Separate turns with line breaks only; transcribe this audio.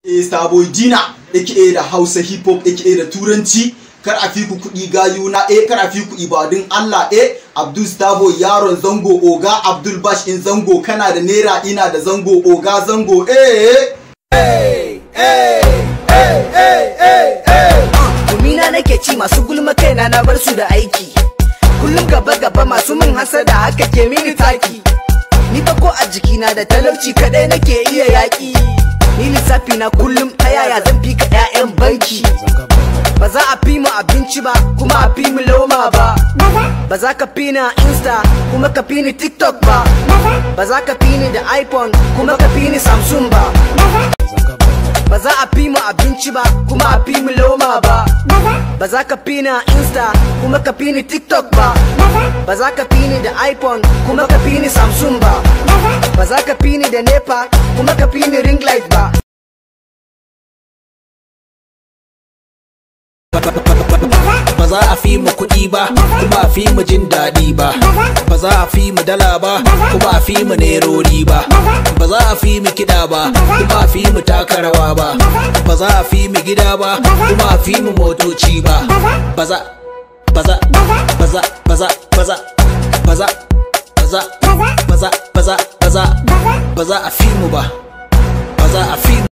Starboy Dina aka da Hausa hip hop aka da Turanci. Kar a fi ku kuɗi gayuna kar a fi ku ibadun Allah Abdul Starboy yaron zango oga Abdul Bash in zango kana da naira ina da zango oga zango
Gumina nake ci masu gulma kaina na bar su da aiki. Kullum gaba masu min hasada haka ke mini taki. Ni ba ko a jikina da talauci kadai nake iya yaki. Ni lissafi na kullum ta yaya zan fi ka 'ya'yan banki. Ba za a fi mu abinci ba kuma a fi mu loma ba. Ba za ka fi ni a Insta kuma ka fi ni TikTok ba. Ba za ka fi ni da iPhone kuma ka fi ni Samsung ba. Ba za a fi mu abinci ba kuma a fi mu loma ba. Ba za ka fi ni a Insta kuma ka fi ni TikTok ba. Ba za ka fi ni da iPhone kuma ka fi ni Samsung ba. Ba za ka fi ni da NEPA kuma ka fi ni ring light ba.
Ba za a fi mu kuɗi ba kuma a fi mu jin daɗi ba. Ba za a fi mu dala ba kuma a fi mu nerori ba. Ba za a fi mu kiɗa ba kuma a fi mu taka rawa ba. Ba za a fi mu gida ba kuma a fi mu motoci ba. Ba za a fi mu ba. Ba za a fi mu